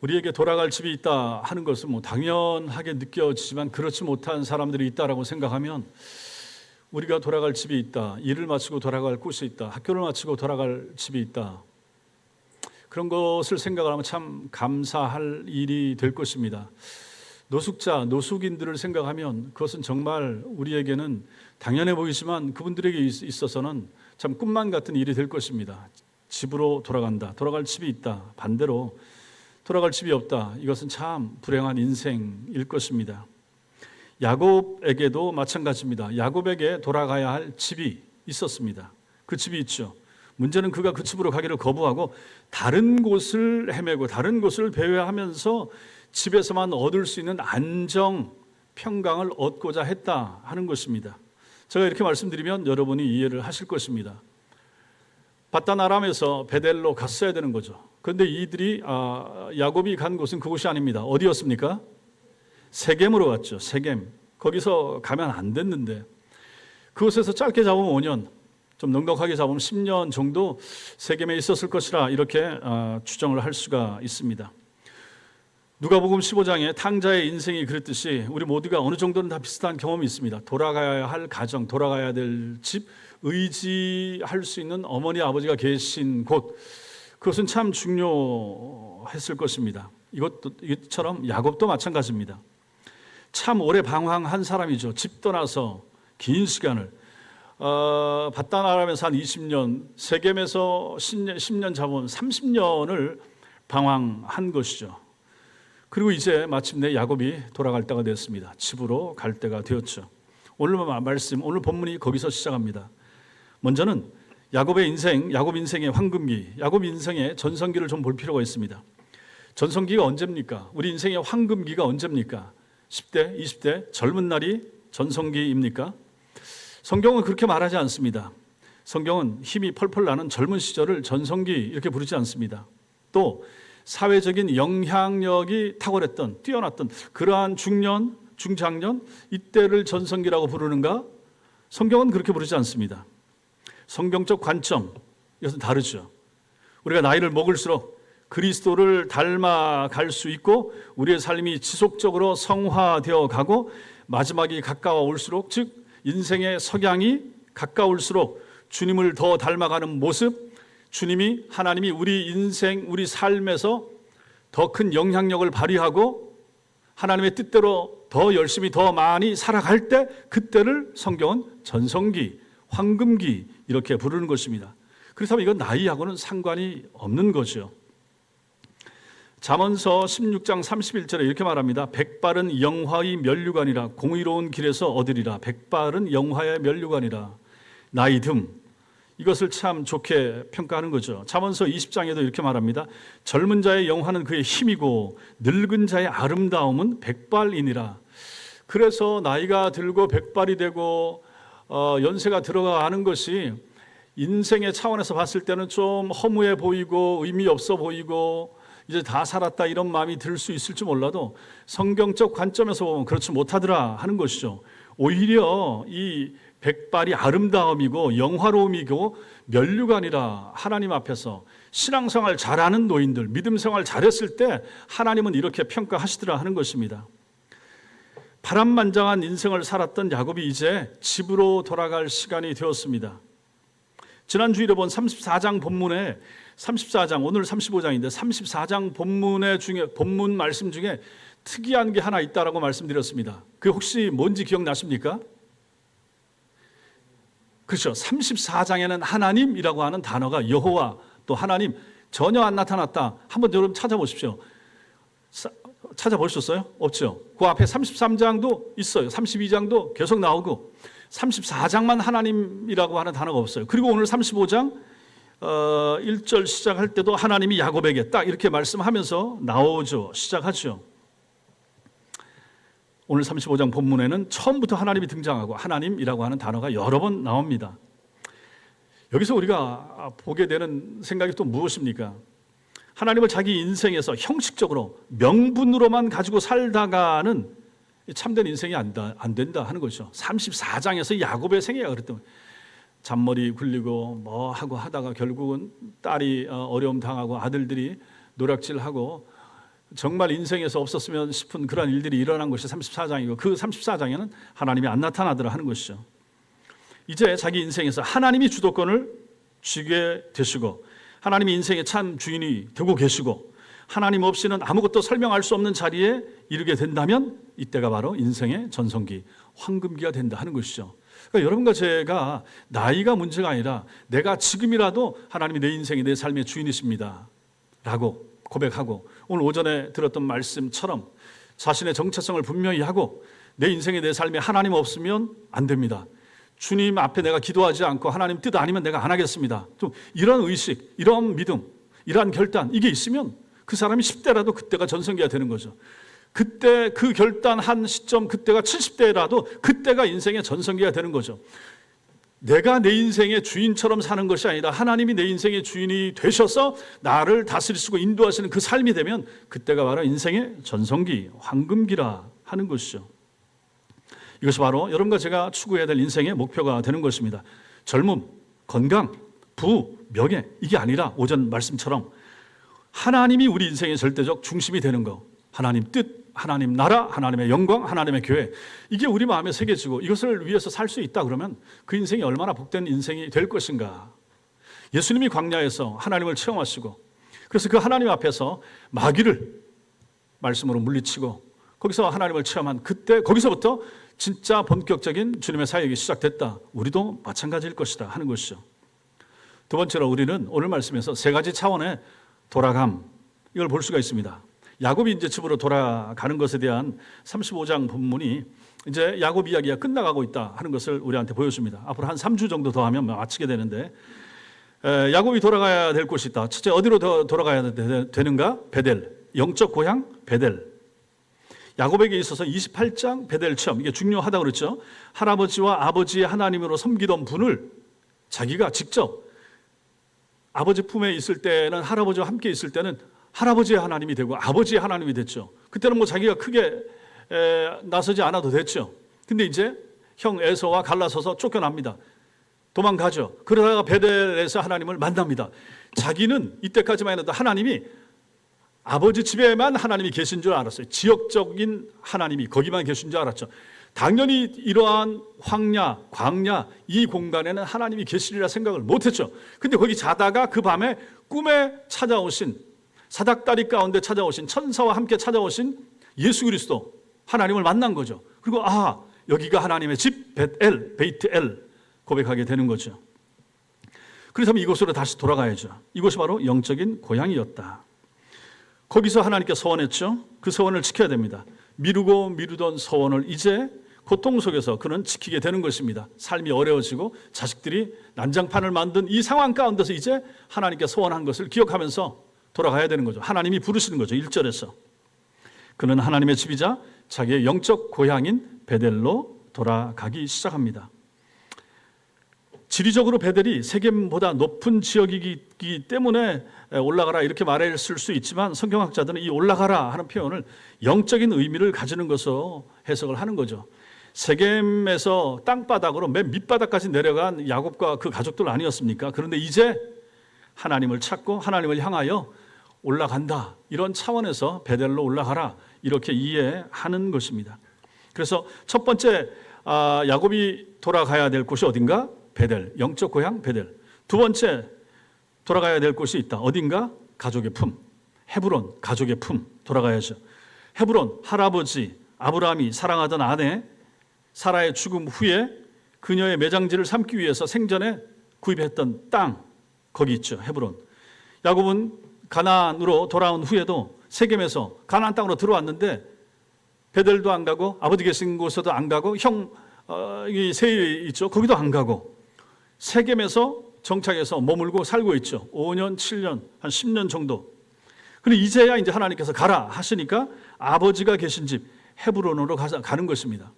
우리에게 돌아갈 집이 있다 하는 것은 당연하게 느껴지지만 그렇지 못한 사람들이 있다라고 생각하면 우리가 돌아갈 집이 있다, 일을 마치고 돌아갈 곳이 있다, 학교를 마치고 돌아갈 집이 있다, 그런 것을 생각을 하면 참 감사할 일이 될 것입니다. 노숙자, 노숙인들을 생각하면 그것은 정말 우리에게는 당연해 보이지만 그분들에게 있어서는 참 꿈만 같은 일이 될 것입니다. 집으로 돌아간다, 돌아갈 집이 있다. 반대로 돌아갈 집이 없다. 이것은 참 불행한 인생일 것입니다. 야곱에게도 마찬가지입니다. 야곱에게 돌아가야 할 집이 있었습니다. 그 집이 있죠. 문제는 그가 그 집으로 가기를 거부하고 다른 곳을 헤매고 다른 곳을 배회하면서 집에서만 얻을 수 있는 안정, 평강을 얻고자 했다 하는 것입니다. 제가 이렇게 말씀드리면 여러분이 이해를 하실 것입니다. 바단 아람에서 베델로 갔어야 되는 거죠. 그런데 이들이 야곱이 간 곳은 그곳이 아닙니다. 어디였습니까? 세겜으로 갔죠. 세겜. 거기서 가면 안 됐는데 그곳에서 짧게 잡으면 5년, 좀 넉넉하게 잡으면 10년 정도 세겜에 있었을 것이라 이렇게 추정을 할 수가 있습니다. 누가복음 15장에 탕자의 인생이 그랬듯이 우리 모두가 어느 정도는 다 비슷한 경험이 있습니다. 돌아가야 할 가정, 돌아가야 될 집, 의지할 수 있는 어머니 아버지가 계신 곳, 그것은 참 중요했을 것입니다. 이것처럼 야곱도 마찬가지입니다. 참 오래 방황한 사람이죠. 집 떠나서 긴 시간을 바단 아람에서 한 20년, 세겜에서 10년 잡은 30년을 방황한 것이죠. 그리고 이제 마침내 야곱이 돌아갈 때가 됐습니다. 집으로 갈 때가 되었죠. 오늘 말씀, 오늘 본문이 거기서 시작합니다. 먼저는 야곱 인생의 황금기, 야곱 인생의 전성기를 좀 볼 필요가 있습니다. 전성기가 언제입니까? 우리 인생의 황금기가 언제입니까? 10대, 20대 젊은 날이 전성기입니까? 성경은 그렇게 말하지 않습니다. 성경은 힘이 펄펄 나는 젊은 시절을 전성기 이렇게 부르지 않습니다. 또 사회적인 영향력이 탁월했던, 뛰어났던 그러한 중년, 중장년 이때를 전성기라고 부르는가? 성경은 그렇게 부르지 않습니다. 성경적 관점, 이것은 다르죠. 우리가 나이를 먹을수록 그리스도를 닮아갈 수 있고 우리의 삶이 지속적으로 성화되어 가고 마지막이 가까워올수록, 즉 인생의 석양이 가까울수록 주님을 더 닮아가는 모습, 하나님이 우리 인생, 우리 삶에서 더 큰 영향력을 발휘하고 하나님의 뜻대로 더 열심히 더 많이 살아갈 때, 그때를 성경은 전성기, 황금기 이렇게 부르는 것입니다. 그렇다면 이건 나이하고는 상관이 없는 거죠. 잠언서 16장 31절에 이렇게 말합니다. 백발은 영화의 면류관이라 공의로운 길에서 얻으리라. 백발은 영화의 면류관이라. 나이 듦, 이것을 참 좋게 평가하는 거죠. 잠언서 20장에도 이렇게 말합니다. 젊은 자의 영화는 그의 힘이고 늙은 자의 아름다움은 백발이니라. 그래서 나이가 들고 백발이 되고 연세가 들어가는 것이 인생의 차원에서 봤을 때는 좀 허무해 보이고 의미 없어 보이고 이제 다 살았다 이런 마음이 들 수 있을지 몰라도 성경적 관점에서 보면 그렇지 못하더라 하는 것이죠. 오히려 이 백발이 아름다움이고 영화로움이고 면류관이라. 하나님 앞에서 신앙생활 잘하는 노인들, 믿음생활 잘했을 때 하나님은 이렇게 평가하시더라 하는 것입니다. 파란만장한 인생을 살았던 야곱이 이제 집으로 돌아갈 시간이 되었습니다. 지난 주일에 본 34장 본문에 34장, 오늘 35장인데 34장 본문 말씀 중에 특이한 게 하나 있다라고 말씀드렸습니다. 그게 혹시 뭔지 기억나십니까? 그렇죠. 34장에는 하나님이라고 하는 단어가 여호와, 또 하나님 전혀 안 나타났다. 한번 여러분 찾아보십시오. 찾아보셨어요? 없죠. 그 앞에 33장도 있어요. 32장도 계속 나오고 34장만 하나님이라고 하는 단어가 없어요. 그리고 오늘 35장 1절 시작할 때도 하나님이 야곱에게 딱 이렇게 말씀하면서 나오죠. 시작하죠. 오늘 35장 본문에는 처음부터 하나님이 등장하고 하나님이라고 하는 단어가 여러 번 나옵니다. 여기서 우리가 보게 되는 생각이 또 무엇입니까? 하나님을 자기 인생에서 형식적으로 명분으로만 가지고 살다가는 참된 인생이 안 된다 하는 거죠. 34장에서 야곱의 생애가 그랬던 거예요. 잔머리 굴리고 뭐 하고 하다가 결국은 딸이 어려움 당하고 아들들이 노략질하고 정말 인생에서 없었으면 싶은 그런 일들이 일어난 것이 34장이고 그 34장에는 하나님이 안 나타나더라 하는 것이죠. 이제 자기 인생에서 하나님이 주도권을 쥐게 되시고 하나님이 인생의 참 주인이 되고 계시고 하나님 없이는 아무것도 설명할 수 없는 자리에 이르게 된다면 이때가 바로 인생의 전성기, 황금기가 된다 하는 것이죠. 그러니까 여러분과 제가 나이가 문제가 아니라 내가 지금이라도 하나님이 내 인생의 내 삶의 주인이십니다 라고 고백하고 오늘 오전에 들었던 말씀처럼 자신의 정체성을 분명히 하고 내 인생의 내 삶에 하나님 없으면 안 됩니다. 주님 앞에 내가 기도하지 않고 하나님 뜻 아니면 내가 안 하겠습니다. 좀 이런 의식, 이런 믿음, 이러한 결단 이게 있으면 그 사람이 10대라도 그때가 전성기가 되는 거죠. 그때 그 결단한 시점 그때가 70대라도 그때가 인생의 전성기가 되는 거죠. 내가 내 인생의 주인처럼 사는 것이 아니라 하나님이 내 인생의 주인이 되셔서 나를 다스리시고 인도하시는 그 삶이 되면 그때가 바로 인생의 전성기, 황금기라 하는 것이죠. 이것이 바로 여러분과 제가 추구해야 될 인생의 목표가 되는 것입니다. 젊음, 건강, 부, 명예 이게 아니라 오전 말씀처럼 하나님이 우리 인생의 절대적 중심이 되는 거, 하나님 뜻, 하나님 나라, 하나님의 영광, 하나님의 교회 이게 우리 마음에 새겨지고 이것을 위해서 살 수 있다 그러면 그 인생이 얼마나 복된 인생이 될 것인가. 예수님이 광야에서 하나님을 체험하시고 그래서 그 하나님 앞에서 마귀를 말씀으로 물리치고 거기서 하나님을 체험한 그때 거기서부터 진짜 본격적인 주님의 사역이 시작됐다. 우리도 마찬가지일 것이다 하는 것이죠. 두 번째로 우리는 오늘 말씀에서 세 가지 차원의 돌아감 이걸 볼 수가 있습니다. 야곱이 이제 집으로 돌아가는 것에 대한 35장 본문이 이제 야곱 이야기가 끝나가고 있다 하는 것을 우리한테 보여줍니다. 앞으로 한 3주 정도 더 하면 마치게 되는데 야곱이 돌아가야 될 곳이 있다. 첫째 어디로 더 돌아가야 되는가? 베델, 영적 고향 베델. 야곱에게 있어서 28장 베델 체험 이게 중요하다고 그랬죠. 할아버지와 아버지의 하나님으로 섬기던 분을 자기가 직접 아버지 품에 있을 때는 할아버지와 함께 있을 때는 할아버지의 하나님이 되고 아버지의 하나님이 됐죠. 그때는 뭐 자기가 크게 나서지 않아도 됐죠. 근데 이제 형 에서와 갈라서서 쫓겨납니다. 도망가죠. 그러다가 베델에서 하나님을 만납니다. 자기는 이때까지만 해도 하나님이 아버지 집에만 하나님이 계신 줄 알았어요. 지역적인 하나님이 거기만 계신 줄 알았죠. 당연히 이러한 황야, 광야 이 공간에는 하나님이 계시리라 생각을 못했죠. 근데 거기 자다가 그 밤에 꿈에 찾아오신 사닥다리 가운데 찾아오신 천사와 함께 찾아오신 예수 그리스도 하나님을 만난 거죠. 그리고 여기가 하나님의 집 베이트엘 고백하게 되는 거죠. 그렇다면 이곳으로 다시 돌아가야죠. 이곳이 바로 영적인 고향이었다. 거기서 하나님께 서원했죠. 그 서원을 지켜야 됩니다. 미루고 미루던 서원을 이제 고통 속에서 그는 지키게 되는 것입니다. 삶이 어려워지고 자식들이 난장판을 만든 이 상황 가운데서 이제 하나님께 서원한 것을 기억하면서 돌아가야 되는 거죠. 하나님이 부르시는 거죠. 1절에서 그는 하나님의 집이자 자기의 영적 고향인 베델로 돌아가기 시작합니다. 지리적으로 베델이 세겜보다 높은 지역이기 때문에 올라가라 이렇게 말했을 수 있지만 성경학자들은 이 올라가라 하는 표현을 영적인 의미를 가지는 것으로 해석을 하는 거죠. 세겜에서 땅바닥으로 맨 밑바닥까지 내려간 야곱과 그 가족들 아니었습니까? 그런데 이제 하나님을 찾고 하나님을 향하여 올라간다. 이런 차원에서 베델로 올라가라. 이렇게 이해하는 것입니다. 그래서 첫 번째 야곱이 돌아가야 될 곳이 어딘가? 베델, 영적 고향 베델. 두 번째 돌아가야 될 곳이 있다. 어딘가? 가족의 품. 헤브론, 가족의 품 돌아가야죠. 헤브론, 할아버지 아브라함이 사랑하던 아내 사라의 죽음 후에 그녀의 매장지를 삼기 위해서 생전에 구입했던 땅 거기 있죠. 헤브론. 야곱은 가나안으로 돌아온 후에도 세겜에서 가나안 땅으로 들어왔는데 베델도 안 가고 아버지 계신 곳에도 안 가고 형 세일 있죠. 거기도 안 가고 세겜에서 정착해서 머물고 살고 있죠. 5년, 7년, 한 10년 정도. 근데 이제야 이제 하나님께서 가라 하시니까 아버지가 계신 집 헤브론으로 가는 것입니다.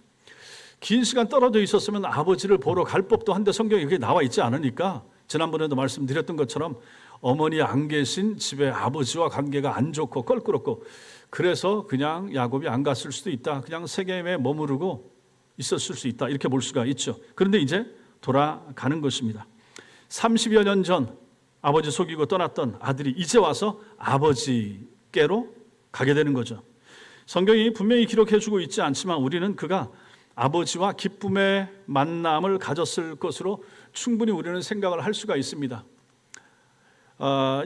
긴 시간 떨어져 있었으면 아버지를 보러 갈 법도 한데 성경에 그게 나와 있지 않으니까 지난번에도 말씀드렸던 것처럼 어머니 안 계신 집에 아버지와 관계가 안 좋고 껄끄럽고 그래서 그냥 야곱이 안 갔을 수도 있다. 그냥 세겜에 머무르고 있었을 수 있다. 이렇게 볼 수가 있죠. 그런데 이제 돌아가는 것입니다. 30여 년 전 아버지 속이고 떠났던 아들이 이제 와서 아버지께로 가게 되는 거죠. 성경이 분명히 기록해주고 있지 않지만 우리는 그가 아버지와 기쁨의 만남을 가졌을 것으로 충분히 우리는 생각을 할 수가 있습니다.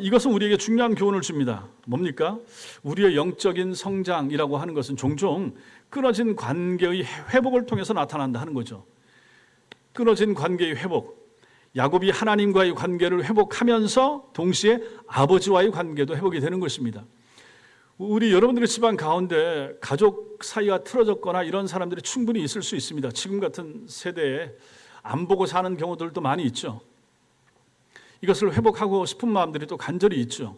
이것은 우리에게 중요한 교훈을 줍니다. 뭡니까? 우리의 영적인 성장이라고 하는 것은 종종 끊어진 관계의 회복을 통해서 나타난다 하는 거죠. 끊어진 관계의 회복. 야곱이 하나님과의 관계를 회복하면서 동시에 아버지와의 관계도 회복이 되는 것입니다. 우리 여러분들의 집안 가운데 가족 사이가 틀어졌거나 이런 사람들이 충분히 있을 수 있습니다. 지금 같은 세대에 안 보고 사는 경우들도 많이 있죠. 이것을 회복하고 싶은 마음들이 또 간절히 있죠.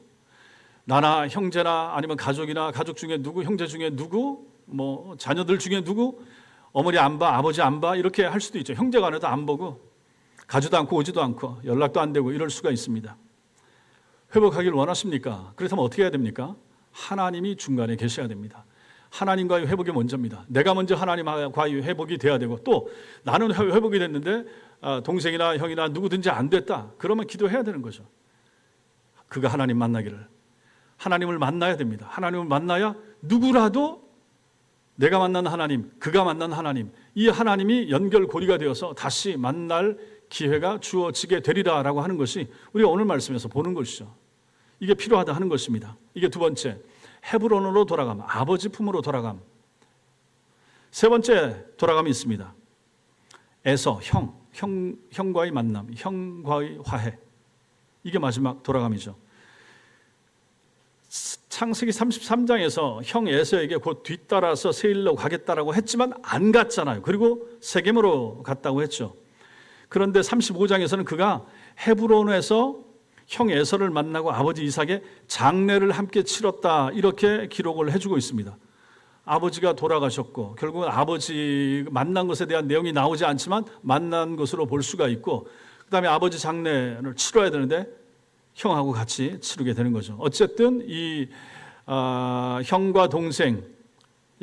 나나 형제나 아니면 가족이나 가족 중에 누구, 형제 중에 누구, 뭐 자녀들 중에 누구, 어머니 안 봐, 아버지 안 봐 이렇게 할 수도 있죠. 형제 간에도 안 보고 가지도 않고 오지도 않고 연락도 안 되고 이럴 수가 있습니다. 회복하길 원하십니까? 그렇다면 어떻게 해야 됩니까? 하나님이 중간에 계셔야 됩니다. 하나님과의 회복이 먼저입니다. 내가 먼저 하나님과의 회복이 돼야 되고 또 나는 회복이 됐는데 동생이나 형이나 누구든지 안 됐다. 그러면 기도해야 되는 거죠. 그가 하나님 만나기를. 하나님을 만나야 됩니다. 하나님을 만나야 누구라도 내가 만난 하나님, 그가 만난 하나님, 이 하나님이 연결고리가 되어서 다시 만날 기회가 주어지게 되리라라고 하는 것이 우리가 오늘 말씀에서 보는 것이죠. 이게 필요하다 하는 것입니다. 이게 두 번째, 헤브론으로 돌아감, 아버지 품으로 돌아감. 세 번째 돌아감이 있습니다. 에서, 형과의 만남, 형과의 화해. 이게 마지막 돌아감이죠. 창세기 33장에서 형 에서에게 곧 뒤따라서 세일로 가겠다라고 했지만 안 갔잖아요. 그리고 세겜으로 갔다고 했죠. 그런데 35장에서는 그가 헤브론에서 형 에서를 만나고 아버지 이삭의 장례를 함께 치렀다 이렇게 기록을 해주고 있습니다. 아버지가 돌아가셨고 결국은 아버지 만난 것에 대한 내용이 나오지 않지만 만난 것으로 볼 수가 있고 그 다음에 아버지 장례를 치러야 되는데 형하고 같이 치르게 되는 거죠. 어쨌든 이 형과 동생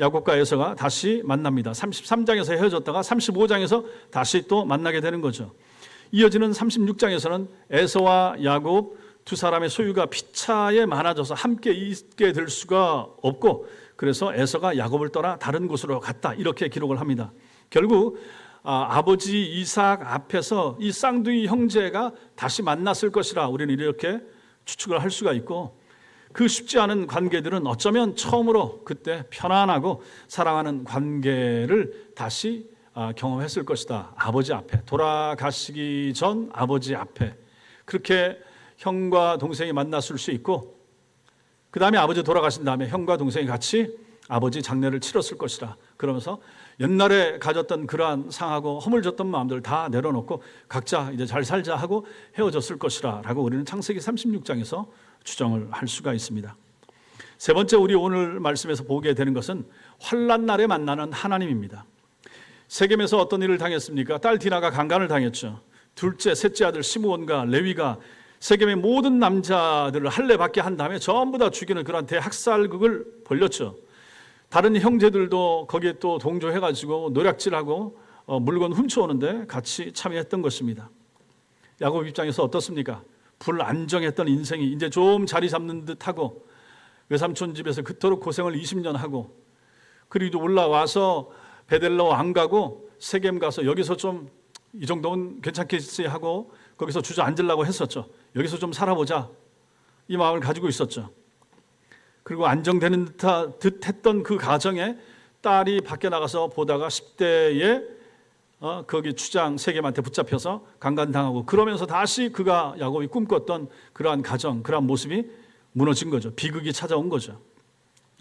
야곱과 에서가 다시 만납니다. 33장에서 헤어졌다가 35장에서 다시 또 만나게 되는 거죠. 이어지는 36장에서는 에서와 야곱 두 사람의 소유가 피차에 많아져서 함께 있게 될 수가 없고 그래서 에서가 야곱을 떠나 다른 곳으로 갔다 이렇게 기록을 합니다. 결국 아버지 이삭 앞에서 이 쌍둥이 형제가 다시 만났을 것이라 우리는 이렇게 추측을 할 수가 있고 그 쉽지 않은 관계들은 어쩌면 처음으로 그때 편안하고 사랑하는 관계를 다시 경험했을 것이다. 아버지 앞에 돌아가시기 전 아버지 앞에 그렇게 형과 동생이 만났을 수 있고 그 다음에 아버지 돌아가신 다음에 형과 동생이 같이 아버지 장례를 치렀을 것이라 그러면서 옛날에 가졌던 그러한 상하고 허물졌던 마음들을 다 내려놓고 각자 이제 잘 살자 하고 헤어졌을 것이라 라고 우리는 창세기 36장에서 추정을 할 수가 있습니다. 세 번째 우리 오늘 말씀에서 보게 되는 것은 환난 날에 만나는 하나님입니다. 세겜에서 어떤 일을 당했습니까? 딸 디나가 강간을 당했죠. 둘째, 셋째 아들 시므온과 레위가 세겜의 모든 남자들을 할례받게 한 다음에 전부 다 죽이는 그런 대학살극을 벌였죠. 다른 형제들도 거기에 또 동조해가지고 노략질하고 물건 훔쳐오는데 같이 참여했던 것입니다. 야곱 입장에서 어떻습니까? 불안정했던 인생이 이제 좀 자리 잡는 듯하고 외삼촌 집에서 그토록 고생을 20년 하고 그리고 올라와서 베델로 안 가고 세겜 가서 여기서 좀 이 정도는 괜찮겠지 하고 거기서 주저앉으려고 했었죠. 여기서 좀 살아보자 이 마음을 가지고 있었죠. 그리고 안정되는 듯 했던 그 가정에 딸이 밖에 나가서 보다가 10대에 거기 추장 세겜한테 붙잡혀서 강간당하고 그러면서 다시 그가 야곱이 꿈꿨던 그러한 가정, 그러한 모습이 무너진 거죠. 비극이 찾아온 거죠.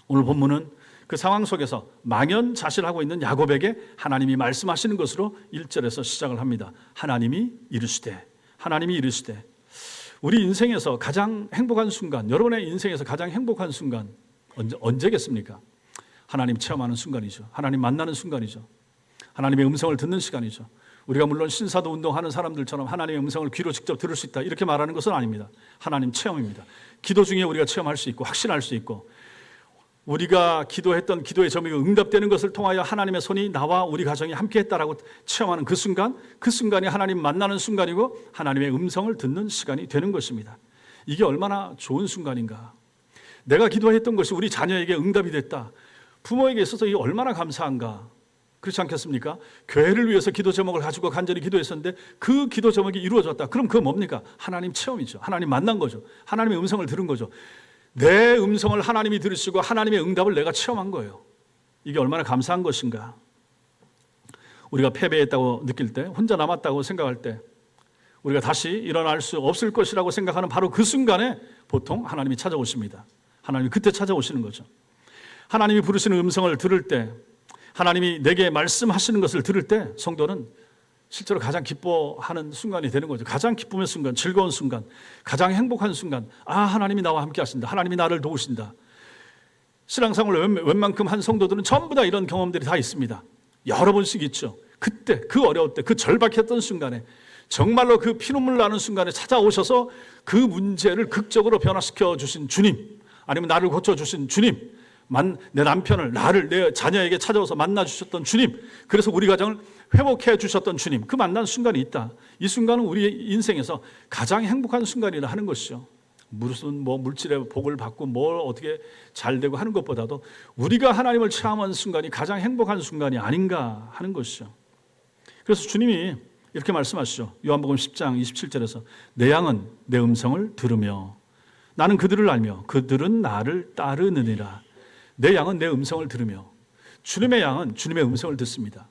오늘 본문은 그 상황 속에서 망연자실하고 있는 야곱에게 하나님이 말씀하시는 것으로 1절에서 시작을 합니다. 하나님이 이르시되 우리 인생에서 가장 행복한 순간, 여러분의 인생에서 가장 행복한 순간 언제겠습니까? 하나님 체험하는 순간이죠. 하나님 만나는 순간이죠. 하나님의 음성을 듣는 시간이죠. 우리가 물론 신사도 운동하는 사람들처럼 하나님의 음성을 귀로 직접 들을 수 있다 이렇게 말하는 것은 아닙니다. 하나님 체험입니다. 기도 중에 우리가 체험할 수 있고 확신할 수 있고 우리가 기도했던 기도의 제목이 응답되는 것을 통하여 하나님의 손이 나와 우리 가정이 함께했다라고 체험하는 그 순간이 하나님 만나는 순간이고 하나님의 음성을 듣는 시간이 되는 것입니다. 이게 얼마나 좋은 순간인가. 내가 기도했던 것이 우리 자녀에게 응답이 됐다. 부모에게 있어서 이 얼마나 감사한가. 그렇지 않겠습니까? 교회를 위해서 기도 제목을 가지고 간절히 기도했었는데 그 기도 제목이 이루어졌다. 그럼 그거 뭡니까? 하나님 체험이죠. 하나님 만난 거죠. 하나님의 음성을 들은 거죠. 내 음성을 하나님이 들으시고 하나님의 응답을 내가 체험한 거예요. 이게 얼마나 감사한 것인가. 우리가 패배했다고 느낄 때, 혼자 남았다고 생각할 때, 우리가 다시 일어날 수 없을 것이라고 생각하는 바로 그 순간에 보통 하나님이 찾아오십니다. 하나님이 그때 찾아오시는 거죠. 하나님이 부르시는 음성을 들을 때, 하나님이 내게 말씀하시는 것을 들을 때 성도는 실제로 가장 기뻐하는 순간이 되는 거죠. 가장 기쁨의 순간, 즐거운 순간, 가장 행복한 순간. 아, 하나님이 나와 함께 하신다. 하나님이 나를 도우신다. 신앙생활을 웬만큼 한 성도들은 전부 다 이런 경험들이 다 있습니다. 여러 번씩 있죠. 그때, 그 어려울 때, 그 절박했던 순간에, 정말로 그 피눈물 나는 순간에 찾아오셔서 그 문제를 극적으로 변화시켜 주신 주님, 아니면 나를 고쳐주신 주님, 내 남편을, 나를, 내 자녀에게 찾아와서 만나 주셨던 주님, 그래서 우리 가정을 회복해 주셨던 주님, 그 만난 순간이 있다. 이 순간은 우리의 인생에서 가장 행복한 순간이라 하는 것이죠. 무슨 물질의 복을 받고 뭘 어떻게 잘 되고 하는 것보다도 우리가 하나님을 체험한 순간이 가장 행복한 순간이 아닌가 하는 것이죠. 그래서 주님이 이렇게 말씀하시죠. 요한복음 10장 27절에서 내 양은 내 음성을 들으며 나는 그들을 알며 그들은 나를 따르느니라. 내 양은 내 음성을 들으며, 주님의 양은 주님의 음성을 듣습니다.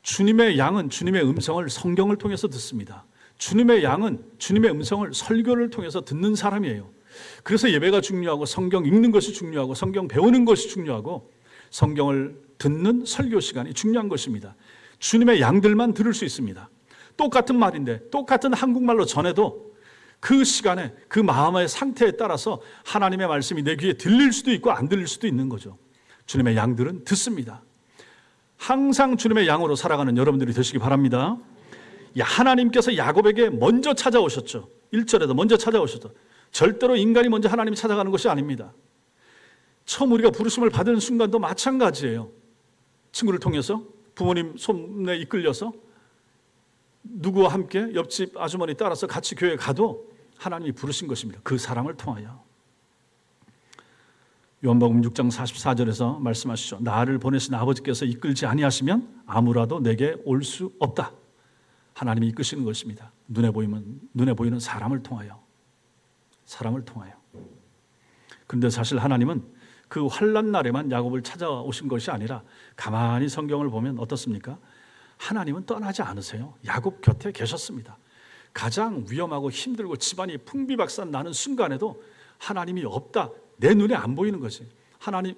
주님의 양은 주님의 음성을 성경을 통해서 듣습니다. 주님의 양은 주님의 음성을 설교를 통해서 듣는 사람이에요. 그래서 예배가 중요하고 성경 읽는 것이 중요하고 성경 배우는 것이 중요하고 성경을 듣는 설교 시간이 중요한 것입니다. 주님의 양들만 들을 수 있습니다. 똑같은 말인데 똑같은 한국말로 전해도 그 시간에 그 마음의 상태에 따라서 하나님의 말씀이 내 귀에 들릴 수도 있고 안 들릴 수도 있는 거죠. 주님의 양들은 듣습니다. 항상 주님의 양으로 살아가는 여러분들이 되시기 바랍니다. 하나님께서 야곱에게 먼저 찾아오셨죠. 1절에도 먼저 찾아오셨죠. 절대로 인간이 먼저 하나님이 찾아가는 것이 아닙니다. 처음 우리가 부르심을 받은 순간도 마찬가지예요. 친구를 통해서, 부모님 손에 이끌려서, 누구와 함께 옆집 아주머니 따라서 같이 교회에 가도 하나님이 부르신 것입니다. 그 사랑을 통하여. 요한복음 6장 44절에서 말씀하시죠. 나를 보내신 아버지께서 이끌지 아니하시면 아무라도 내게 올 수 없다. 하나님이 이끄시는 것입니다. 눈에 보이는 사람을 통하여. 사람을 통하여. 그런데 사실 하나님은 그 환난 날에만 야곱을 찾아오신 것이 아니라 가만히 성경을 보면 어떻습니까? 하나님은 떠나지 않으세요. 야곱 곁에 계셨습니다. 가장 위험하고 힘들고 집안이 풍비박산 나는 순간에도 하나님이 없다. 내 눈에 안 보이는 거지. 하나님,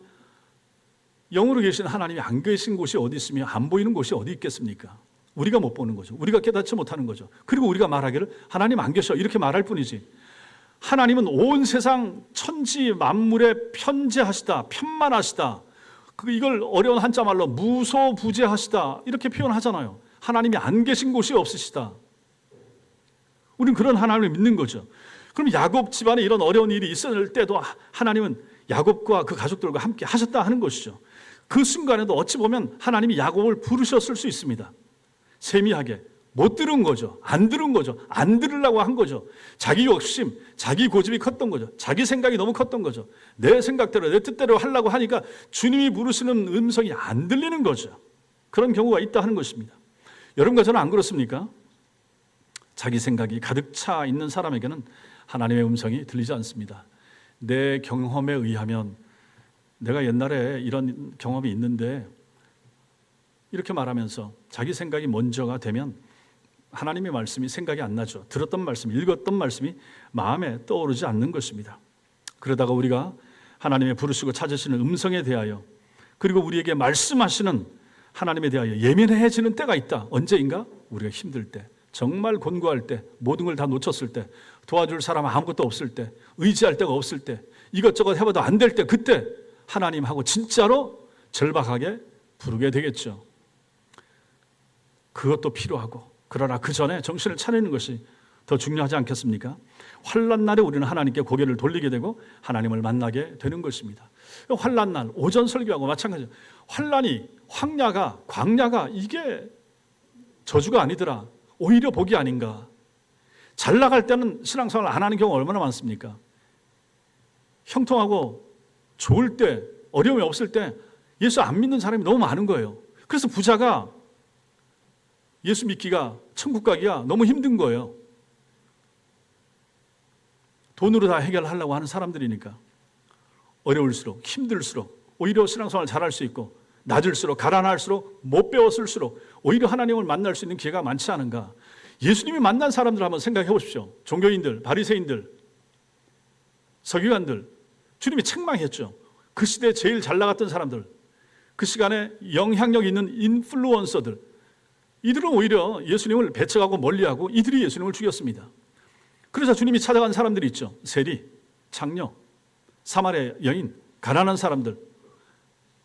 영으로 계신 하나님이 안 계신 곳이 어디 있으며 안 보이는 곳이 어디 있겠습니까? 우리가 못 보는 거죠. 우리가 깨닫지 못하는 거죠. 그리고 우리가 말하기를 하나님 안 계셔 이렇게 말할 뿐이지. 하나님은 온 세상 천지 만물에 편재하시다, 편만하시다. 이걸 어려운 한자말로 무소부재하시다 이렇게 표현하잖아요. 하나님이 안 계신 곳이 없으시다. 우리는 그런 하나님을 믿는 거죠. 그럼 야곱 집안에 이런 어려운 일이 있을 때도 하나님은 야곱과 그 가족들과 함께 하셨다 하는 것이죠. 그 순간에도 어찌 보면 하나님이 야곱을 부르셨을 수 있습니다. 세미하게 못 들은 거죠. 안 들은 거죠. 안 들으려고 한 거죠. 자기 욕심, 자기 고집이 컸던 거죠. 자기 생각이 너무 컸던 거죠. 내 생각대로 내 뜻대로 하려고 하니까 주님이 부르시는 음성이 안 들리는 거죠. 그런 경우가 있다 하는 것입니다. 여러분과 저는 안 그렇습니까? 자기 생각이 가득 차 있는 사람에게는 하나님의 음성이 들리지 않습니다. 내 경험에 의하면 내가 옛날에 이런 경험이 있는데 이렇게 말하면서 자기 생각이 먼저가 되면 하나님의 말씀이 생각이 안 나죠. 들었던 말씀, 읽었던 말씀이 마음에 떠오르지 않는 것입니다. 그러다가 우리가 하나님의 부르시고 찾으시는 음성에 대하여 그리고 우리에게 말씀하시는 하나님에 대하여 예민해지는 때가 있다. 언제인가? 우리가 힘들 때, 정말 곤고할 때, 모든 걸 다 놓쳤을 때, 도와줄 사람 아무것도 없을 때, 의지할 데가 없을 때, 이것저것 해봐도 안 될 때, 그때 하나님하고 진짜로 절박하게 부르게 되겠죠. 그것도 필요하고, 그러나 그 전에 정신을 차리는 것이 더 중요하지 않겠습니까? 환난 날에 우리는 하나님께 고개를 돌리게 되고 하나님을 만나게 되는 것입니다. 환난 날 오전 설교하고 마찬가지예요. 환난이 광야가 이게 저주가 아니더라. 오히려 복이 아닌가. 잘 나갈 때는 신앙생활 안 하는 경우가 얼마나 많습니까? 형통하고 좋을 때, 어려움이 없을 때 예수 안 믿는 사람이 너무 많은 거예요. 그래서 부자가 예수 믿기가, 천국 가기가 너무 힘든 거예요. 돈으로 다 해결하려고 하는 사람들이니까. 어려울수록, 힘들수록 오히려 신앙생활을 잘할 수 있고, 낮을수록, 가난할수록, 못 배웠을수록 오히려 하나님을 만날 수 있는 기회가 많지 않은가. 예수님이 만난 사람들 한번 생각해 보십시오. 종교인들, 바리새인들, 서기관들, 주님이 책망했죠. 그 시대에 제일 잘 나갔던 사람들, 그 시간에 영향력 있는 인플루언서들, 이들은 오히려 예수님을 배척하고 멀리하고 이들이 예수님을 죽였습니다. 그러자 주님이 찾아간 사람들이 있죠. 세리, 장녀, 사마리아 여인, 가난한 사람들,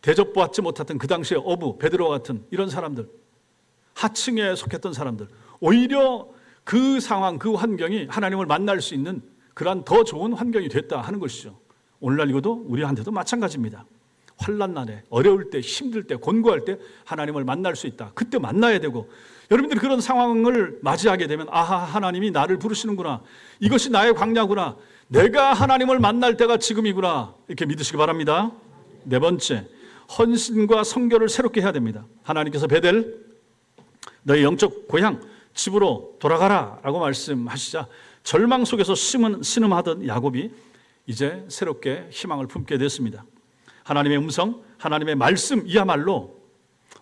대접받지 못했던 그 당시의 어부, 베드로와 같은 이런 사람들, 하층에 속했던 사람들, 오히려 그 상황, 그 환경이 하나님을 만날 수 있는 그러한 더 좋은 환경이 됐다 하는 것이죠. 오늘날 이것도 우리한테도 마찬가지입니다. 환난 날에, 어려울 때, 힘들 때, 곤고할 때 하나님을 만날 수 있다. 그때 만나야 되고, 여러분들이 그런 상황을 맞이하게 되면 아하, 하나님이 나를 부르시는구나, 이것이 나의 광야구나, 내가 하나님을 만날 때가 지금이구나, 이렇게 믿으시기 바랍니다. 네 번째, 헌신과 성결을 새롭게 해야 됩니다. 하나님께서 베델, 너의 영적 고향, 집으로 돌아가라 라고 말씀하시자 절망 속에서 신음하던 야곱이 이제 새롭게 희망을 품게 됐습니다. 하나님의 음성, 하나님의 말씀이야말로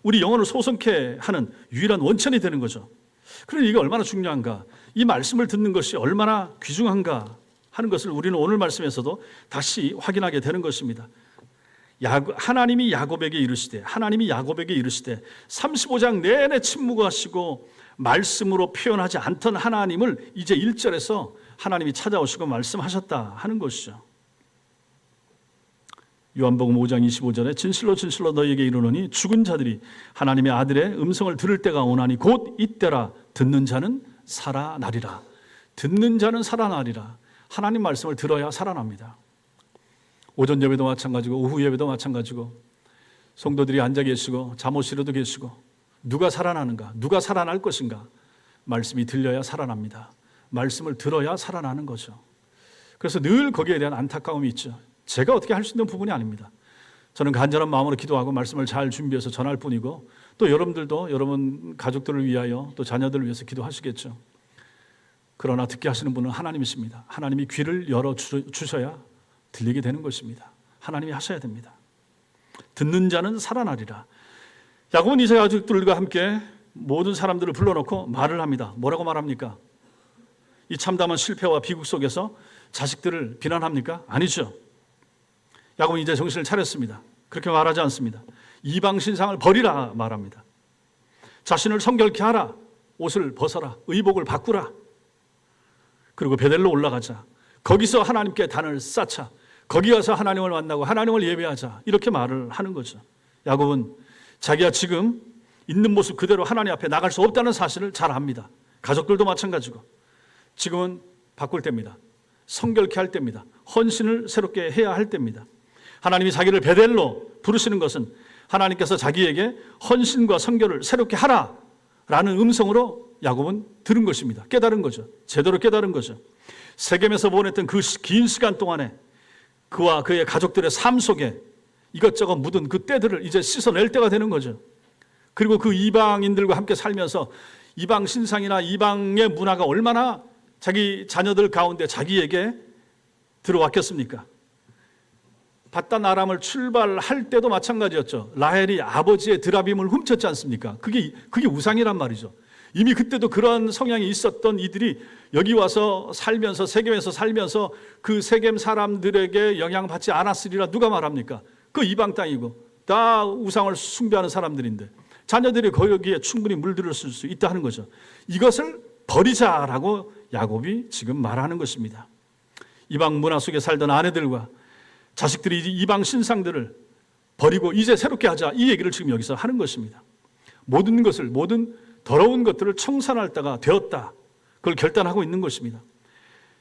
우리 영혼을 소성케 하는 유일한 원천이 되는 거죠. 그런데 이게 얼마나 중요한가, 이 말씀을 듣는 것이 얼마나 귀중한가 하는 것을 우리는 오늘 말씀에서도 다시 확인하게 되는 것입니다. 하나님이 야곱에게 이르시되 35장 내내 침묵하시고 말씀으로 표현하지 않던 하나님을 이제 1절에서 하나님이 찾아오시고 말씀하셨다 하는 것이죠. 요한복음 5장 25절에 진실로 진실로 너희에게 이르노니 죽은 자들이 하나님의 아들의 음성을 들을 때가 오나니 곧 이때라. 듣는 자는 살아나리라. 듣는 자는 살아나리라. 하나님 말씀을 들어야 살아납니다. 오전 예배도 마찬가지고 오후 예배도 마찬가지고 성도들이 앉아 계시고 잠옷이라도 계시고 누가 살아나는가? 누가 살아날 것인가? 말씀이 들려야 살아납니다. 말씀을 들어야 살아나는 거죠. 그래서 늘 거기에 대한 안타까움이 있죠. 제가 어떻게 할 수 있는 부분이 아닙니다. 저는 간절한 마음으로 기도하고 말씀을 잘 준비해서 전할 뿐이고, 또 여러분들도 여러분 가족들을 위하여 또 자녀들을 위해서 기도하시겠죠. 그러나 듣게 하시는 분은 하나님이십니다. 하나님이 귀를 열어주셔야 들리게 되는 것입니다. 하나님이 하셔야 됩니다. 듣는 자는 살아나리라. 야곱은 이세 가족들과 함께 모든 사람들을 불러놓고 말을 합니다. 뭐라고 말합니까? 이 참담한 실패와 비극 속에서 자식들을 비난합니까? 아니죠. 야곱은 이제 정신을 차렸습니다. 그렇게 말하지 않습니다. 이방 신상을 버리라 말합니다. 자신을 성결케 하라. 옷을 벗어라. 의복을 바꾸라. 그리고 베델로 올라가자. 거기서 하나님께 단을 쌓자. 거기 가서 하나님을 만나고 하나님을 예배하자. 이렇게 말을 하는 거죠. 야곱은 자기가 지금 있는 모습 그대로 하나님 앞에 나갈 수 없다는 사실을 잘 압니다. 가족들도 마찬가지고. 지금은 바꿀 때입니다. 성결케 할 때입니다. 헌신을 새롭게 해야 할 때입니다. 하나님이 자기를 베델로 부르시는 것은 하나님께서 자기에게 헌신과 성결을 새롭게 하라라는 음성으로 야곱은 들은 것입니다. 깨달은 거죠. 제대로 깨달은 거죠. 세겜에서 보냈던 그 긴 시간 동안에 그와 그의 가족들의 삶 속에 이것저것 묻은 그 때들을 이제 씻어낼 때가 되는 거죠. 그리고 그 이방인들과 함께 살면서 이방 신상이나 이방의 문화가 얼마나 자기 자녀들 가운데 자기에게 들어왔겠습니까? 바단 아람을 출발할 때도 마찬가지였죠. 라헬이 아버지의 드라빔을 훔쳤지 않습니까? 그게 우상이란 말이죠. 이미 그때도 그런 성향이 있었던 이들이 여기 와서 살면서, 세겜에서 살면서 그 세겜 사람들에게 영향받지 않았으리라 누가 말합니까? 그 이방 땅이고 다 우상을 숭배하는 사람들인데 자녀들이 거기에 충분히 물들었을 수 있다 하는 거죠. 이것을 버리자라고 야곱이 지금 말하는 것입니다. 이방 문화 속에 살던 아내들과 자식들이 이방 신상들을 버리고 이제 새롭게 하자, 이 얘기를 지금 여기서 하는 것입니다. 모든 더러운 것들을 청산할 때가 되었다. 그걸 결단하고 있는 것입니다.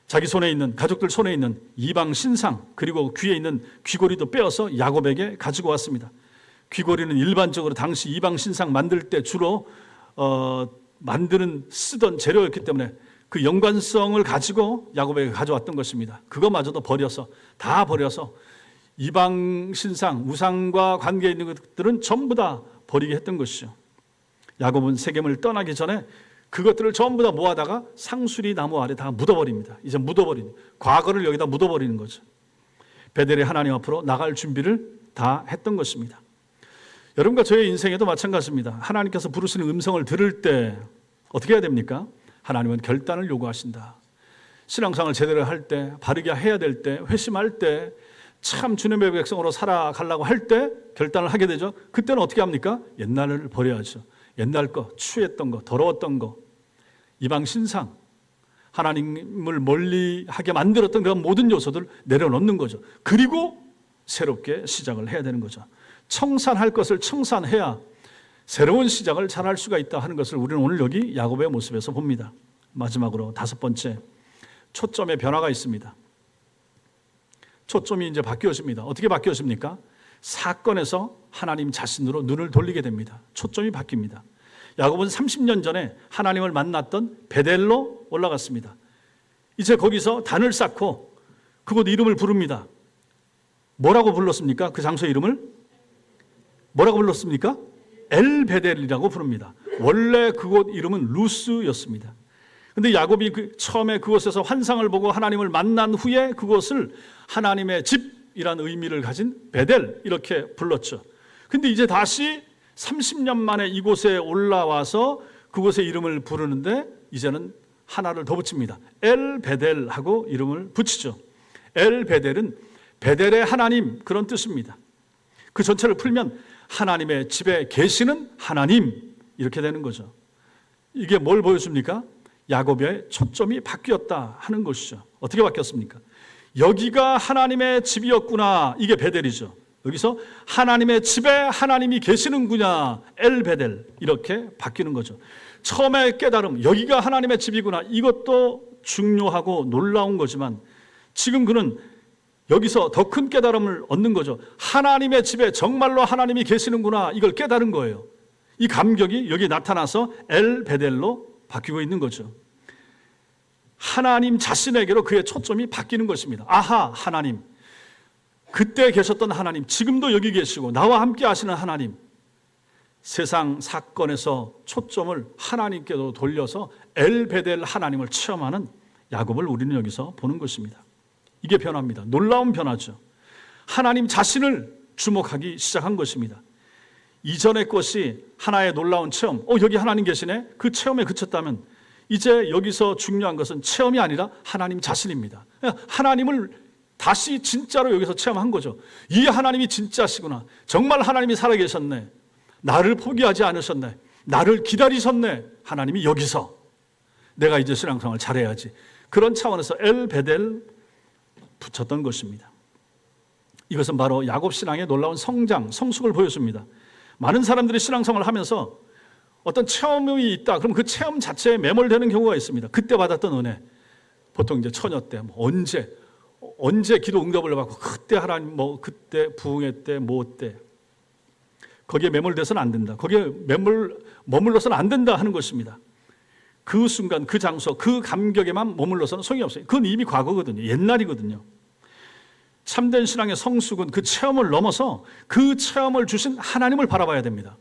자기 손에 있는, 가족들 손에 있는 이방 신상, 그리고 귀에 있는 귀고리도 빼어서 야곱에게 가지고 왔습니다. 귀고리는 일반적으로 당시 이방 신상 만들 때 주로 쓰던 재료였기 때문에 그 연관성을 가지고 야곱에게 가져왔던 것입니다. 그것마저도 다 버려서 이방 신상, 우상과 관계 있는 것들은 전부 다 버리게 했던 것이죠. 야곱은 세겜을 떠나기 전에 그것들을 전부 다 모아다가 상수리 나무 아래 다 묻어버립니다. 이제 과거를 여기다 묻어버리는 거죠. 베델의 하나님 앞으로 나갈 준비를 다 했던 것입니다. 여러분과 저의 인생에도 마찬가지입니다. 하나님께서 부르시는 음성을 들을 때 어떻게 해야 됩니까? 하나님은 결단을 요구하신다. 신앙생활을 제대로 할 때, 바르게 해야 될 때, 회심할 때, 참 주님의 백성으로 살아가려고 할 때 결단을 하게 되죠. 그때는 어떻게 합니까? 옛날을 버려야죠. 옛날 거, 추했던 거, 더러웠던 거, 이방 신상, 하나님을 멀리하게 만들었던 그런 모든 요소들 내려놓는 거죠. 그리고 새롭게 시작을 해야 되는 거죠. 청산할 것을 청산해야 새로운 시작을 잘할 수가 있다 하는 것을 우리는 오늘 여기 야곱의 모습에서 봅니다. 마지막으로 5번째, 초점의 변화가 있습니다. 초점이 이제 바뀌어집니다. 어떻게 바뀌어집니까? 사건에서 하나님 자신으로 눈을 돌리게 됩니다. 초점이 바뀝니다. 야곱은 30년 전에 하나님을 만났던 베델로 올라갔습니다. 이제 거기서 단을 쌓고 그곳 이름을 부릅니다. 뭐라고 불렀습니까? 그 장소의 이름을 뭐라고 불렀습니까? 엘베델이라고 부릅니다. 원래 그곳 이름은 루스였습니다. 근데 야곱이 처음에 그곳에서 환상을 보고 하나님을 만난 후에 그곳을 하나님의 집이라는 의미를 가진 베델 이렇게 불렀죠. 근데 이제 다시 30년 만에 이곳에 올라와서 그곳의 이름을 부르는데 이제는 하나를 더 붙입니다. 엘베델하고 이름을 붙이죠. 엘베델은 베델의 하나님 그런 뜻입니다. 그 전체를 풀면 하나님의 집에 계시는 하나님 이렇게 되는 거죠. 이게 뭘 보여줍니까? 야곱의 초점이 바뀌었다 하는 것이죠. 어떻게 바뀌었습니까? 여기가 하나님의 집이었구나. 이게 베델이죠. 여기서 하나님의 집에 하나님이 계시는구나. 엘베델 이렇게 바뀌는 거죠. 처음에 깨달음 여기가 하나님의 집이구나. 이것도 중요하고 놀라운 거지만 지금 그는 여기서 더 큰 깨달음을 얻는 거죠. 하나님의 집에 정말로 하나님이 계시는구나. 이걸 깨달은 거예요. 이 감격이 여기 나타나서 엘베델로 바뀌고 있는 거죠. 하나님 자신에게로 그의 초점이 바뀌는 것입니다. 아하, 하나님. 그때 계셨던 하나님, 지금도 여기 계시고 나와 함께 하시는 하나님. 세상 사건에서 초점을 하나님께로 돌려서 엘베델 하나님을 체험하는 야곱을 우리는 여기서 보는 것입니다. 이게 변화입니다. 놀라운 변화죠. 하나님 자신을 주목하기 시작한 것입니다. 이전의 것이 하나의 놀라운 체험, 여기 하나님 계시네? 그 체험에 그쳤다면 이제 여기서 중요한 것은 체험이 아니라 하나님 자신입니다. 하나님을 다시 진짜로 여기서 체험한 거죠. 이 하나님이 진짜시구나. 정말 하나님이 살아계셨네. 나를 포기하지 않으셨네. 나를 기다리셨네. 하나님이 여기서 내가 이제 신앙생활을 잘해야지. 그런 차원에서 엘베델 붙였던 것입니다. 이것은 바로 야곱 신앙의 놀라운 성장, 성숙을 보여줍니다. 많은 사람들이 신앙생활을 하면서 어떤 체험이 있다. 그럼 그 체험 자체에 매몰되는 경우가 있습니다. 그때 받았던 은혜. 보통 이제 처녀 때, 언제 기도 응답을 받고 그때 하나님 그때 부흥회 때 때 거기에 매몰돼서는 안 된다. 거기에 머물러서는 안 된다 하는 것입니다. 그 순간, 그 장소, 그 감격에만 머물러서는 소용이 없어요. 그건 이미 과거거든요. 옛날이거든요. 참된 신앙의 성숙은 그 체험을 넘어서 그 체험을 주신 하나님을 바라봐야 됩니다.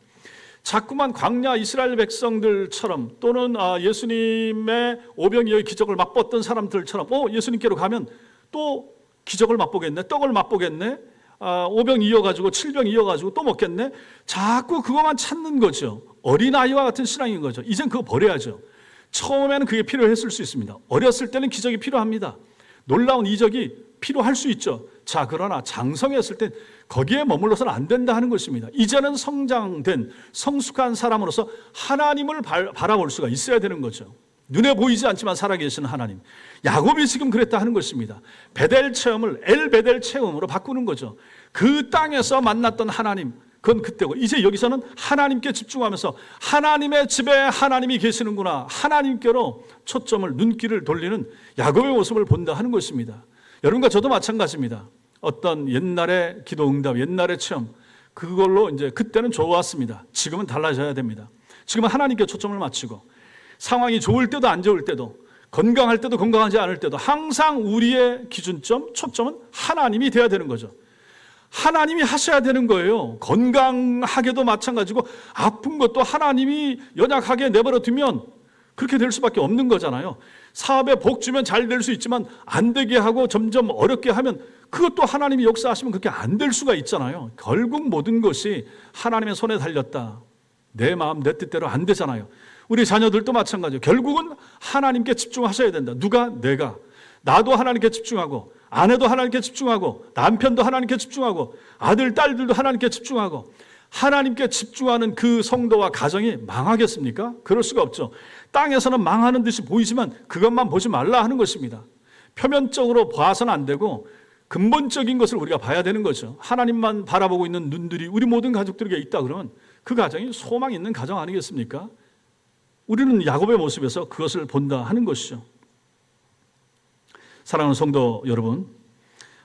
자꾸만 광야 이스라엘 백성들처럼 또는 예수님의 오병이어의 기적을 맛봤던 사람들처럼 예수님께로 가면 또 기적을 맛보겠네, 떡을 맛보겠네, 5병 이어가지고 7병 이어가지고 또 먹겠네. 자꾸 그것만 찾는 거죠. 어린아이와 같은 신앙인 거죠. 이젠 그거 버려야죠. 처음에는 그게 필요했을 수 있습니다. 어렸을 때는 기적이 필요합니다. 놀라운 이적이 필요할 수 있죠. 자, 그러나 장성했을 땐 거기에 머물러서는 안 된다 하는 것입니다. 이제는 성장된 성숙한 사람으로서 하나님을 바라볼 수가 있어야 되는 거죠. 눈에 보이지 않지만 살아계시는 하나님. 야곱이 지금 그랬다 하는 것입니다. 베델 체험을 엘베델 체험으로 바꾸는 거죠. 그 땅에서 만났던 하나님, 그건 그때고 이제 여기서는 하나님께 집중하면서 하나님의 집에 하나님이 계시는구나. 하나님께로 초점을 눈길을 돌리는 야곱의 모습을 본다 하는 것입니다. 여러분과 저도 마찬가지입니다. 어떤 옛날의 기도 응답, 옛날의 체험, 그걸로 이제 그때는 좋았습니다. 지금은 달라져야 됩니다. 지금은 하나님께 초점을 맞추고 상황이 좋을 때도 안 좋을 때도 건강할 때도 건강하지 않을 때도 항상 우리의 기준점, 초점은 하나님이 돼야 되는 거죠. 하나님이 하셔야 되는 거예요. 건강하게도 마찬가지고 아픈 것도 하나님이 연약하게 내버려 두면 그렇게 될 수밖에 없는 거잖아요. 사업에 복 주면 잘 될 수 있지만 안 되게 하고 점점 어렵게 하면 그것도 하나님이 역사하시면 그렇게 안 될 수가 있잖아요. 결국 모든 것이 하나님의 손에 달렸다. 내 마음 내 뜻대로 안 되잖아요. 우리 자녀들도 마찬가지예요. 결국은 하나님께 집중하셔야 된다. 누가? 내가. 나도 하나님께 집중하고 아내도 하나님께 집중하고 남편도 하나님께 집중하고 아들, 딸들도 하나님께 집중하고 하나님께 집중하는 그 성도와 가정이 망하겠습니까? 그럴 수가 없죠. 땅에서는 망하는 듯이 보이지만 그것만 보지 말라 하는 것입니다. 표면적으로 봐서는 안 되고 근본적인 것을 우리가 봐야 되는 거죠. 하나님만 바라보고 있는 눈들이 우리 모든 가족들에게 있다 그러면 그 가정이 소망 있는 가정 아니겠습니까? 우리는 야곱의 모습에서 그것을 본다 하는 것이죠. 사랑하는 성도 여러분,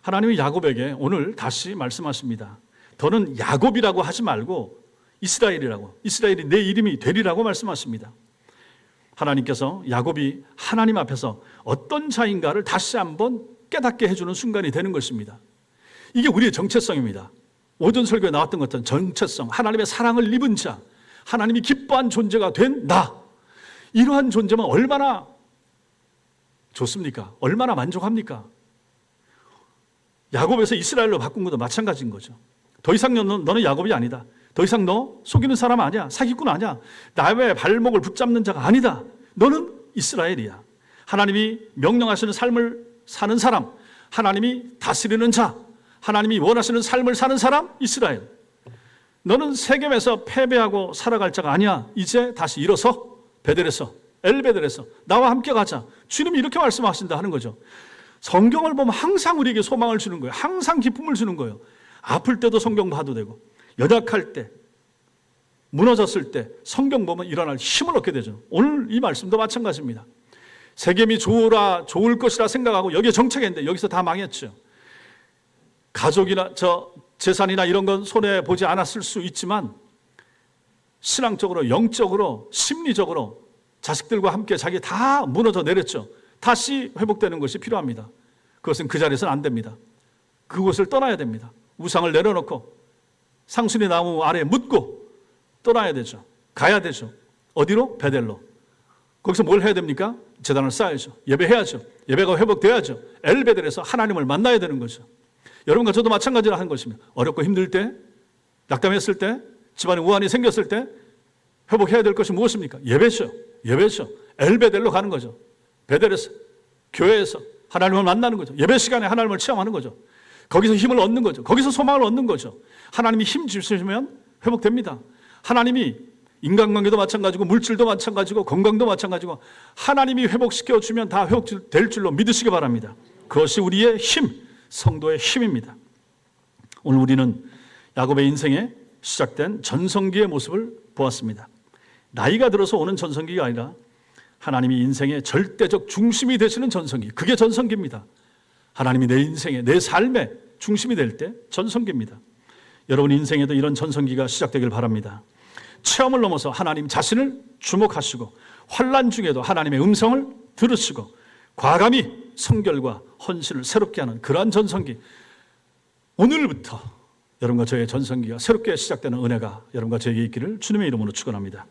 하나님이 야곱에게 오늘 다시 말씀하십니다. 더는 야곱이라고 하지 말고 이스라엘이라고, 이스라엘이 내 이름이 되리라고 말씀하십니다. 하나님께서 야곱이 하나님 앞에서 어떤 자인가를 다시 한번 깨닫게 해주는 순간이 되는 것입니다. 이게 우리의 정체성입니다. 오전 설교에 나왔던 것처럼 정체성, 하나님의 사랑을 입은 자, 하나님이 기뻐한 존재가 된 나, 이러한 존재면 얼마나 좋습니까? 얼마나 만족합니까? 야곱에서 이스라엘로 바꾼 것도 마찬가지인 거죠. 더 이상 너는 야곱이 아니다. 더 이상 너 속이는 사람 아니야. 사기꾼 아니야. 남의 발목을 붙잡는 자가 아니다. 너는 이스라엘이야. 하나님이 명령하시는 삶을 사는 사람, 하나님이 다스리는 자, 하나님이 원하시는 삶을 사는 사람, 이스라엘. 너는 세겜에서 패배하고 살아갈 자가 아니야. 이제 다시 일어서 베델에서, 엘베델에서 나와 함께 가자. 주님이 이렇게 말씀하신다 하는 거죠. 성경을 보면 항상 우리에게 소망을 주는 거예요. 항상 기쁨을 주는 거예요. 아플 때도 성경 봐도 되고 연약할 때, 무너졌을 때 성경 보면 일어날 힘을 얻게 되죠. 오늘 이 말씀도 마찬가지입니다. 세겜이 좋을 것이라 생각하고 여기에 정착했는데 여기서 다 망했죠. 가족이나 재산이나 이런 건 손에 보지 않았을 수 있지만 신앙적으로, 영적으로, 심리적으로 자식들과 함께 자기 다 무너져 내렸죠. 다시 회복되는 것이 필요합니다. 그것은 그 자리에서는 안 됩니다. 그곳을 떠나야 됩니다. 우상을 내려놓고 상순이 나무 아래에 묻고 떠나야 되죠. 가야 되죠. 어디로? 베델로. 거기서 뭘 해야 됩니까? 제단을 쌓아야죠. 예배해야죠. 예배가 회복돼야죠. 엘베델에서 하나님을 만나야 되는 거죠. 여러분과 저도 마찬가지로 하는 것입니다. 어렵고 힘들 때, 낙담했을 때, 집안에 우환이 생겼을 때 회복해야 될 것이 무엇입니까? 예배죠. 예배죠. 엘베델로 가는 거죠. 베델에서, 교회에서 하나님을 만나는 거죠. 예배 시간에 하나님을 체험하는 거죠. 거기서 힘을 얻는 거죠. 거기서 소망을 얻는 거죠. 하나님이 힘 주시면 회복됩니다. 하나님이 인간관계도 마찬가지고 물질도 마찬가지고 건강도 마찬가지고 하나님이 회복시켜주면 다 회복될 줄로 믿으시기 바랍니다. 그것이 우리의 힘, 성도의 힘입니다. 오늘 우리는 야곱의 인생에 시작된 전성기의 모습을 보았습니다. 나이가 들어서 오는 전성기가 아니라 하나님이 인생의 절대적 중심이 되시는 전성기, 그게 전성기입니다. 하나님이 내 인생의, 내 삶의 중심이 될 때 전성기입니다. 여러분 인생에도 이런 전성기가 시작되길 바랍니다. 체험을 넘어서 하나님 자신을 주목하시고 환난 중에도 하나님의 음성을 들으시고 과감히 성결과 헌신을 새롭게 하는 그러한 전성기, 오늘부터 여러분과 저의 전성기가 새롭게 시작되는 은혜가 여러분과 저에게 있기를 주님의 이름으로 축원합니다.